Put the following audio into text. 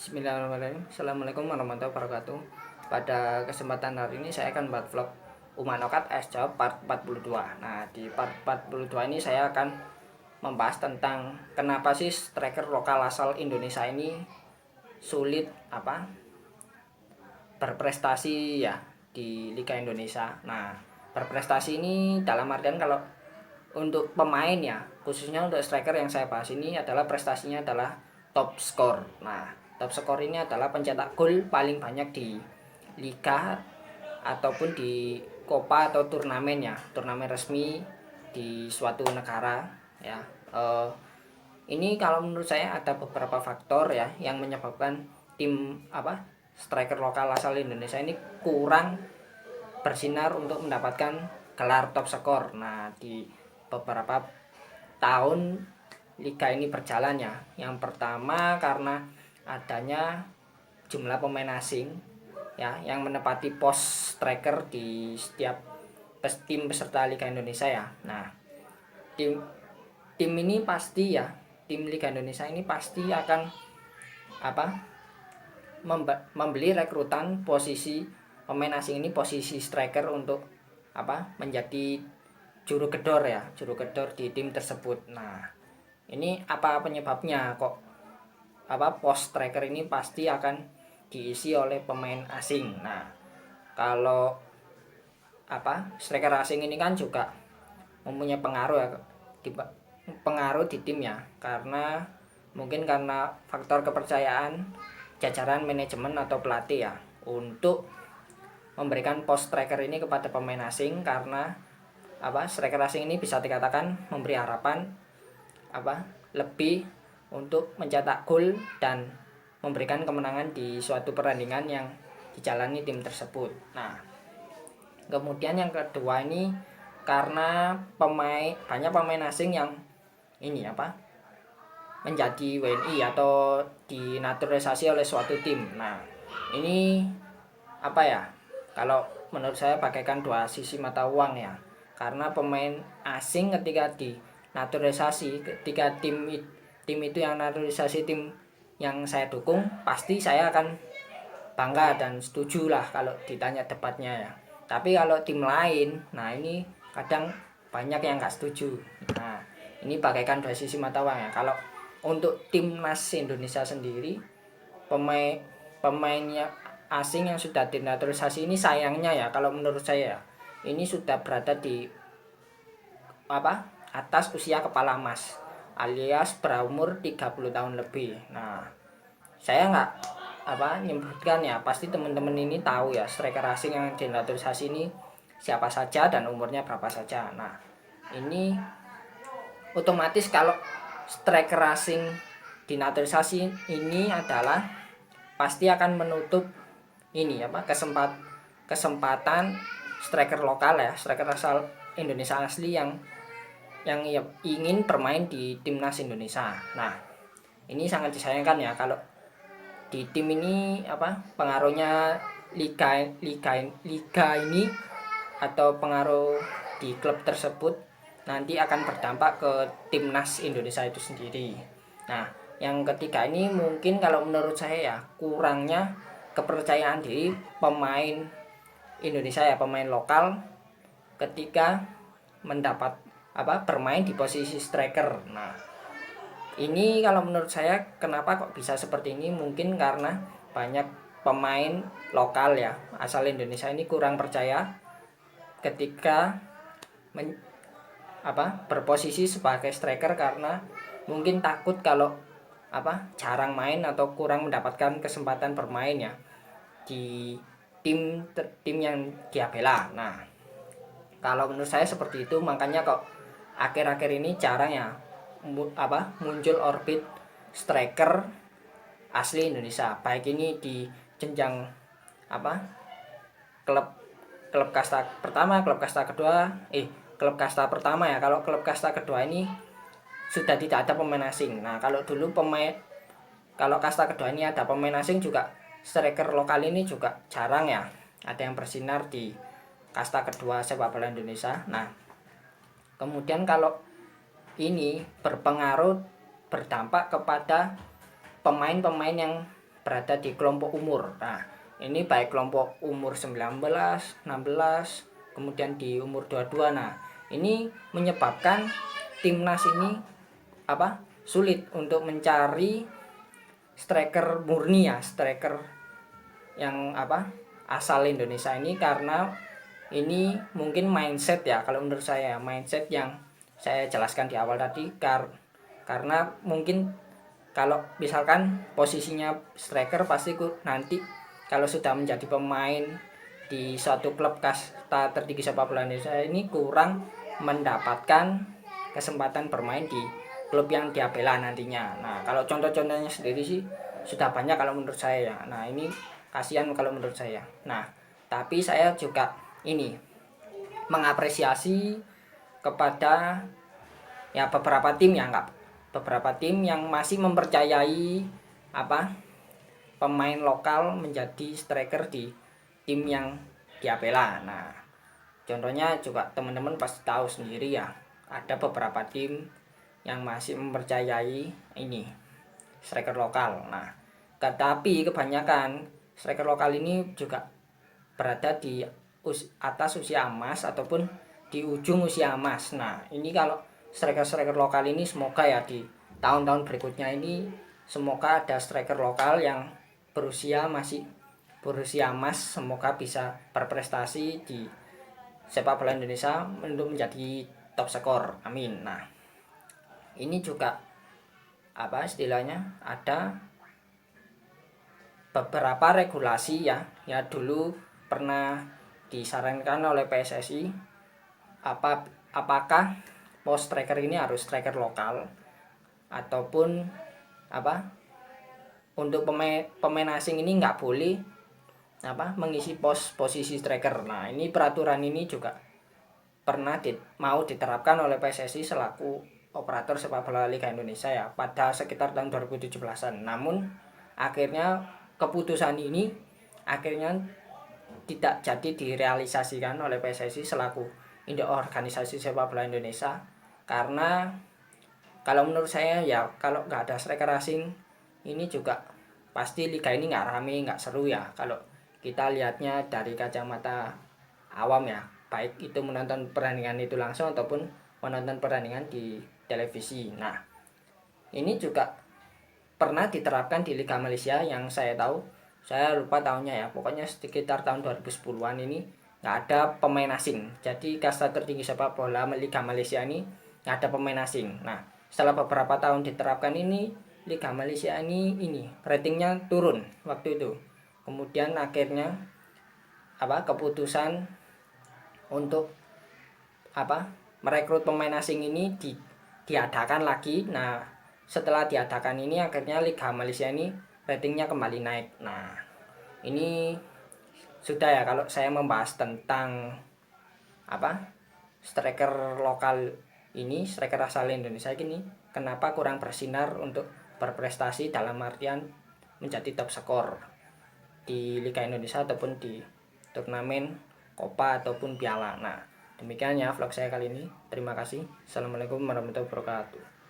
Bismillahirrahmanirrahim. Assalamualaikum warahmatullahi wabarakatuh. Pada kesempatan hari ini saya akan buat vlog Umanokat AS Jawab part 42. Nah, di part 42 ini saya akan membahas tentang kenapa sih striker lokal asal Indonesia ini sulit berprestasi ya di Liga Indonesia. Nah, berprestasi ini dalam artian kalau untuk pemain ya, khususnya untuk striker yang saya bahas ini adalah prestasinya adalah top skor. Nah, top skor ini adalah pencetak gol paling banyak di liga ataupun di Copa atau turnamen ya, turnamen resmi di suatu negara ya. Ini kalau menurut saya ada beberapa faktor ya yang menyebabkan tim striker lokal asal Indonesia ini kurang bersinar untuk mendapatkan gelar top skor. Nah, di beberapa tahun liga ini berjalan ya. Yang pertama karena adanya jumlah pemain asing ya yang menempati pos striker di setiap tim peserta Liga Indonesia ya. Nah, tim tim ini pasti ya, tim Liga Indonesia ini pasti akan membeli rekrutan posisi pemain asing ini, posisi striker untuk menjadi juru gedor ya, juru gedor di tim tersebut. Nah, ini apa penyebabnya kok pos striker ini pasti akan diisi oleh pemain asing. Nah, kalau striker asing ini kan juga mempunyai pengaruh ya, pengaruh di tim ya, karena mungkin karena faktor kepercayaan jajaran manajemen atau pelatih ya untuk memberikan pos striker ini kepada pemain asing, karena striker asing ini bisa dikatakan memberi harapan lebih untuk mencetak gol dan memberikan kemenangan di suatu pertandingan yang dijalani tim tersebut. Nah, kemudian yang kedua ini karena banyak pemain asing yang ini menjadi WNI atau dinaturalisasi oleh suatu tim. Nah, ini kalau menurut saya bagaikan dua sisi mata uang ya. Karena pemain asing ketika dinaturalisasi, ketika tim itu yang naturalisasi tim yang saya dukung, pasti saya akan bangga dan setuju lah kalau ditanya debatnya ya. Tapi kalau tim lain, nah ini kadang banyak yang nggak setuju. Nah, ini bagaikan dua sisi mata uang ya. Kalau untuk timnas Indonesia sendiri, pemainnya asing yang sudah dinaturalisasi ini sayangnya ya, kalau menurut saya ini sudah berada di atas usia kepala emas, alias berumur 30 tahun lebih. Nah, saya nggak nyebutkan ya, pasti teman-teman ini tahu ya striker asing yang dinaturalisasi ini siapa saja dan umurnya berapa saja. Nah, ini otomatis kalau striker asing dinaturalisasi ini adalah pasti akan menutup ini kesempatan striker lokal ya, striker asal Indonesia asli yang ingin bermain di timnas Indonesia. Nah, ini sangat disayangkan ya kalau di tim ini pengaruhnya liga ini atau pengaruh di klub tersebut nanti akan berdampak ke timnas Indonesia itu sendiri. Nah, yang ketiga ini mungkin kalau menurut saya ya kurangnya kepercayaan diri pemain Indonesia ya, pemain lokal ketika mendapat bermain di posisi striker. Nah, ini kalau menurut saya kenapa kok bisa seperti ini, mungkin karena banyak pemain lokal ya asal Indonesia ini kurang percaya ketika berposisi sebagai striker, karena mungkin takut kalau jarang main atau kurang mendapatkan kesempatan bermain ya di tim yang dia bela. Nah, kalau menurut saya seperti itu, makanya kok akhir-akhir ini jarang ya muncul orbit striker asli Indonesia, baik ini di jenjang klub kasta pertama, klub kasta kedua, klub kasta pertama ya. Kalau klub kasta kedua ini sudah tidak ada pemain asing. Nah, kalau kasta kedua ini ada pemain asing juga, striker lokal ini juga jarang ya ada yang bersinar di kasta kedua sepak bola Indonesia. Nah, kemudian kalau ini berdampak kepada pemain-pemain yang berada di kelompok umur. Nah, ini baik kelompok umur 19, 16, kemudian di umur 22. Nah, ini menyebabkan timnas ini sulit untuk mencari striker murni ya, striker yang asal Indonesia ini, karena ini mungkin mindset ya, kalau menurut saya mindset yang saya jelaskan di awal tadi, karena mungkin kalau misalkan posisinya striker pasti nanti kalau sudah menjadi pemain di suatu klub kasta tertinggi sepak bola Indonesia ini kurang mendapatkan kesempatan bermain di klub yang dia bela nantinya. Nah, kalau contoh-contohnya sendiri sih sudah banyak kalau menurut saya ya. Nah, ini kasihan kalau menurut saya. Nah, tapi saya juga ini mengapresiasi kepada ya beberapa tim yang masih mempercayai pemain lokal menjadi striker di tim yang dia bela. Nah, contohnya juga teman-teman pasti tahu sendiri ya, ada beberapa tim yang masih mempercayai ini striker lokal. Nah, tetapi kebanyakan striker lokal ini juga berada di atas usia emas ataupun di ujung usia emas. Nah, ini kalau striker-striker lokal ini semoga ya di tahun-tahun berikutnya ini semoga ada striker lokal yang masih berusia emas, semoga bisa berprestasi di sepak bola Indonesia untuk menjadi top skor. Amin. Nah, ini juga istilahnya ada beberapa regulasi ya dulu pernah disarankan oleh PSSI, apakah post striker ini harus striker lokal ataupun untuk pemain asing ini nggak boleh mengisi posisi striker. Nah, ini peraturan ini juga pernah mau diterapkan oleh PSSI selaku operator sepak bola Liga Indonesia ya pada sekitar tahun 2017-an. Namun akhirnya keputusan ini tidak jadi direalisasikan oleh PSSI selaku induk organisasi sepak bola Indonesia, karena kalau menurut saya ya kalau nggak ada striker asing ini juga pasti liga ini nggak rame, nggak seru ya kalau kita lihatnya dari kacamata awam ya, baik itu menonton pertandingan itu langsung ataupun menonton pertandingan di televisi. Nah, ini juga pernah diterapkan di Liga Malaysia yang saya tahu, saya lupa tahunnya ya, pokoknya sekitar tahun 2010-an ini nggak ada pemain asing. Jadi kasta tertinggi sepak bola Liga Malaysia ini nggak ada pemain asing. Nah, setelah beberapa tahun diterapkan ini, Liga Malaysia ini ratingnya turun waktu itu. Kemudian akhirnya keputusan untuk merekrut pemain asing ini diadakan lagi. Nah, setelah diadakan ini akhirnya Liga Malaysia ini ratingnya kembali naik. Nah, ini sudah ya kalau saya membahas tentang striker lokal ini, striker asal Indonesia ini kenapa kurang bersinar untuk berprestasi dalam artian menjadi top skor di Liga Indonesia ataupun di turnamen Copa ataupun Piala. Nah, demikian ya vlog saya kali ini. Terima kasih. Assalamualaikum warahmatullahi wabarakatuh.